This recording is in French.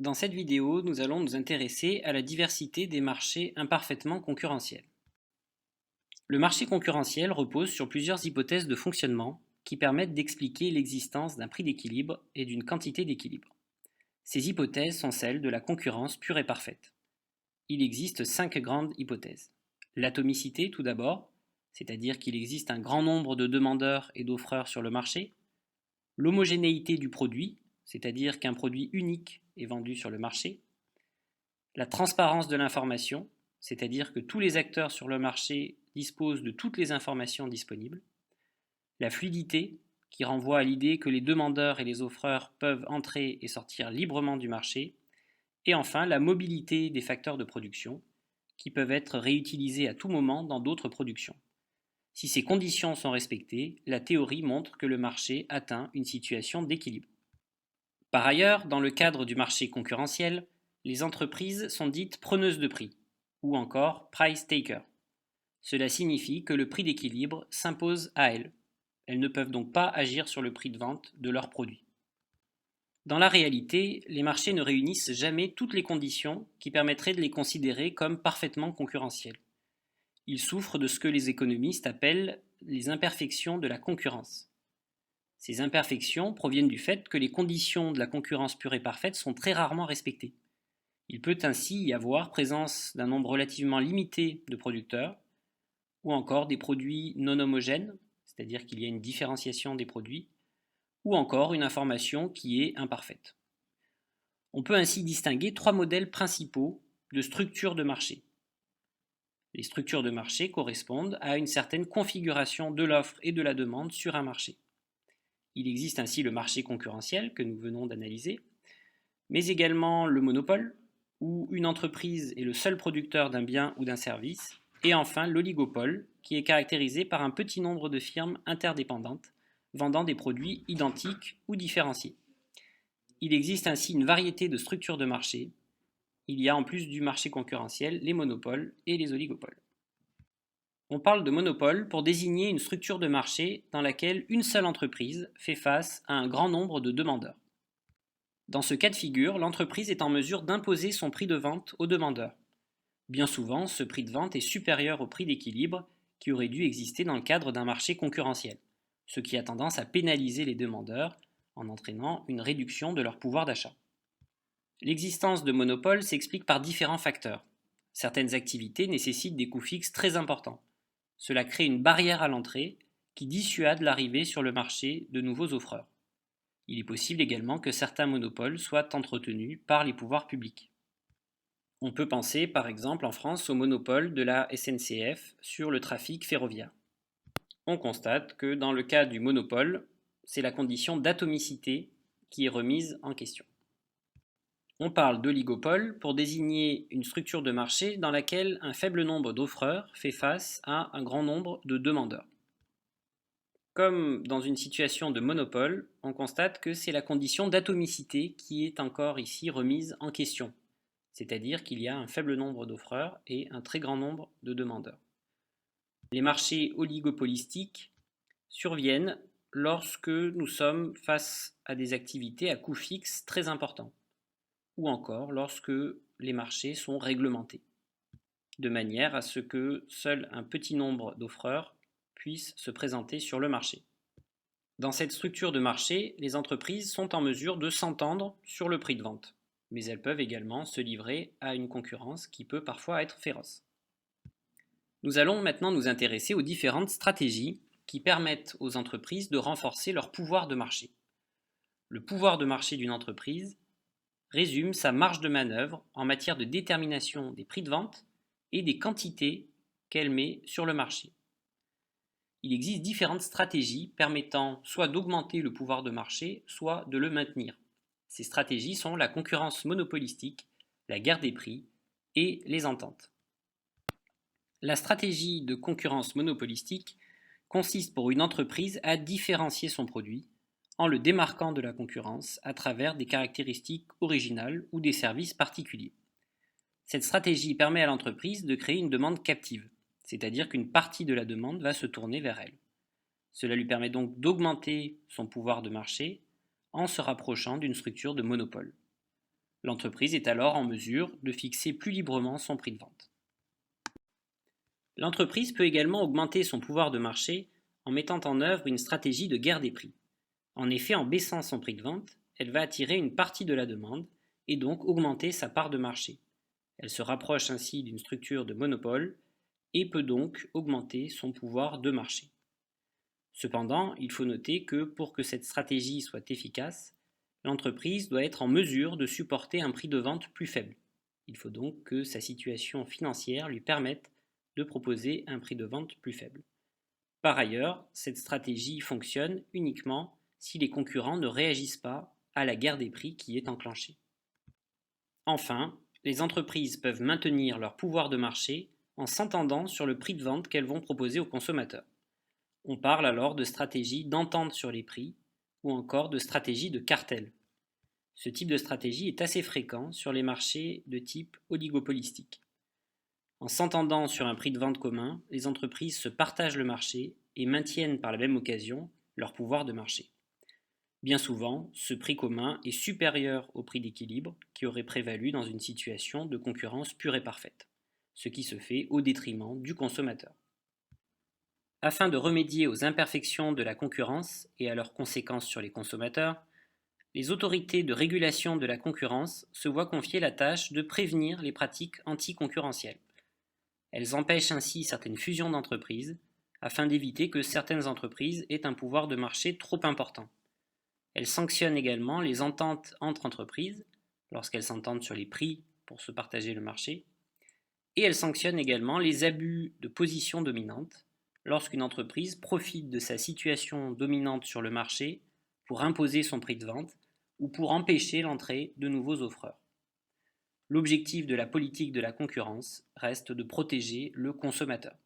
Dans cette vidéo, nous allons nous intéresser à la diversité des marchés imparfaitement concurrentiels. Le marché concurrentiel repose sur plusieurs hypothèses de fonctionnement qui permettent d'expliquer l'existence d'un prix d'équilibre et d'une quantité d'équilibre. Ces hypothèses sont celles de la concurrence pure et parfaite. Il existe 5 grandes hypothèses. L'atomicité tout d'abord, c'est-à-dire qu'il existe un grand nombre de demandeurs et d'offreurs sur le marché. L'homogénéité du produit, c'est-à-dire qu'un produit unique est vendu sur le marché. La transparence de l'information, c'est-à-dire que tous les acteurs sur le marché disposent de toutes les informations disponibles. La fluidité, qui renvoie à l'idée que les demandeurs et les offreurs peuvent entrer et sortir librement du marché. Et enfin, la mobilité des facteurs de production, qui peuvent être réutilisés à tout moment dans d'autres productions. Si ces conditions sont respectées, la théorie montre que le marché atteint une situation d'équilibre. Par ailleurs, dans le cadre du marché concurrentiel, les entreprises sont dites preneuses de prix, ou encore price taker. Cela signifie que le prix d'équilibre s'impose à elles. Elles ne peuvent donc pas agir sur le prix de vente de leurs produits. Dans la réalité, les marchés ne réunissent jamais toutes les conditions qui permettraient de les considérer comme parfaitement concurrentiels. Ils souffrent de ce que les économistes appellent les imperfections de la concurrence. Ces imperfections proviennent du fait que les conditions de la concurrence pure et parfaite sont très rarement respectées. Il peut ainsi y avoir présence d'un nombre relativement limité de producteurs, ou encore des produits non homogènes, c'est-à-dire qu'il y a une différenciation des produits, ou encore une information qui est imparfaite. On peut ainsi distinguer 3 modèles principaux de structures de marché. Les structures de marché correspondent à une certaine configuration de l'offre et de la demande sur un marché. Il existe ainsi le marché concurrentiel que nous venons d'analyser, mais également le monopole, où une entreprise est le seul producteur d'un bien ou d'un service, et enfin l'oligopole, qui est caractérisé par un petit nombre de firmes interdépendantes vendant des produits identiques ou différenciés. Il existe ainsi une variété de structures de marché. Il y a en plus du marché concurrentiel les monopoles et les oligopoles. On parle de monopole pour désigner une structure de marché dans laquelle une seule entreprise fait face à un grand nombre de demandeurs. Dans ce cas de figure, l'entreprise est en mesure d'imposer son prix de vente aux demandeurs. Bien souvent, ce prix de vente est supérieur au prix d'équilibre qui aurait dû exister dans le cadre d'un marché concurrentiel, ce qui a tendance à pénaliser les demandeurs en entraînant une réduction de leur pouvoir d'achat. L'existence de monopoles s'explique par différents facteurs. Certaines activités nécessitent des coûts fixes très importants. Cela crée une barrière à l'entrée qui dissuade l'arrivée sur le marché de nouveaux offreurs. Il est possible également que certains monopoles soient entretenus par les pouvoirs publics. On peut penser par exemple en France au monopole de la SNCF sur le trafic ferroviaire. On constate que dans le cas du monopole, c'est la condition d'atomicité qui est remise en question. On parle d'oligopole pour désigner une structure de marché dans laquelle un faible nombre d'offreurs fait face à un grand nombre de demandeurs. Comme dans une situation de monopole, on constate que c'est la condition d'atomicité qui est encore ici remise en question, c'est-à-dire qu'il y a un faible nombre d'offreurs et un très grand nombre de demandeurs. Les marchés oligopolistiques surviennent lorsque nous sommes face à des activités à coût fixe très importants, ou encore lorsque les marchés sont réglementés, de manière à ce que seul un petit nombre d'offreurs puissent se présenter sur le marché. Dans cette structure de marché, les entreprises sont en mesure de s'entendre sur le prix de vente, mais elles peuvent également se livrer à une concurrence qui peut parfois être féroce. Nous allons maintenant nous intéresser aux différentes stratégies qui permettent aux entreprises de renforcer leur pouvoir de marché. Le pouvoir de marché d'une entreprise résume sa marge de manœuvre en matière de détermination des prix de vente et des quantités qu'elle met sur le marché. Il existe différentes stratégies permettant soit d'augmenter le pouvoir de marché, soit de le maintenir. Ces stratégies sont la concurrence monopolistique, la guerre des prix et les ententes. La stratégie de concurrence monopolistique consiste pour une entreprise à différencier son produit en le démarquant de la concurrence à travers des caractéristiques originales ou des services particuliers. Cette stratégie permet à l'entreprise de créer une demande captive, c'est-à-dire qu'une partie de la demande va se tourner vers elle. Cela lui permet donc d'augmenter son pouvoir de marché en se rapprochant d'une structure de monopole. L'entreprise est alors en mesure de fixer plus librement son prix de vente. L'entreprise peut également augmenter son pouvoir de marché en mettant en œuvre une stratégie de guerre des prix. En effet, en baissant son prix de vente, elle va attirer une partie de la demande et donc augmenter sa part de marché. Elle se rapproche ainsi d'une structure de monopole et peut donc augmenter son pouvoir de marché. Cependant, il faut noter que pour que cette stratégie soit efficace, l'entreprise doit être en mesure de supporter un prix de vente plus faible. Il faut donc que sa situation financière lui permette de proposer un prix de vente plus faible. Par ailleurs, cette stratégie fonctionne uniquement si les concurrents ne réagissent pas à la guerre des prix qui est enclenchée. Enfin, les entreprises peuvent maintenir leur pouvoir de marché en s'entendant sur le prix de vente qu'elles vont proposer aux consommateurs. On parle alors de stratégie d'entente sur les prix ou encore de stratégie de cartel. Ce type de stratégie est assez fréquent sur les marchés de type oligopolistique. En s'entendant sur un prix de vente commun, les entreprises se partagent le marché et maintiennent par la même occasion leur pouvoir de marché. Bien souvent, ce prix commun est supérieur au prix d'équilibre qui aurait prévalu dans une situation de concurrence pure et parfaite, ce qui se fait au détriment du consommateur. Afin de remédier aux imperfections de la concurrence et à leurs conséquences sur les consommateurs, les autorités de régulation de la concurrence se voient confier la tâche de prévenir les pratiques anticoncurrentielles. Elles empêchent ainsi certaines fusions d'entreprises afin d'éviter que certaines entreprises aient un pouvoir de marché trop important. Elles sanctionnent également les ententes entre entreprises lorsqu'elles s'entendent sur les prix pour se partager le marché, et elles sanctionnent également les abus de position dominante lorsqu'une entreprise profite de sa situation dominante sur le marché pour imposer son prix de vente ou pour empêcher l'entrée de nouveaux offreurs. L'objectif de la politique de la concurrence reste de protéger le consommateur.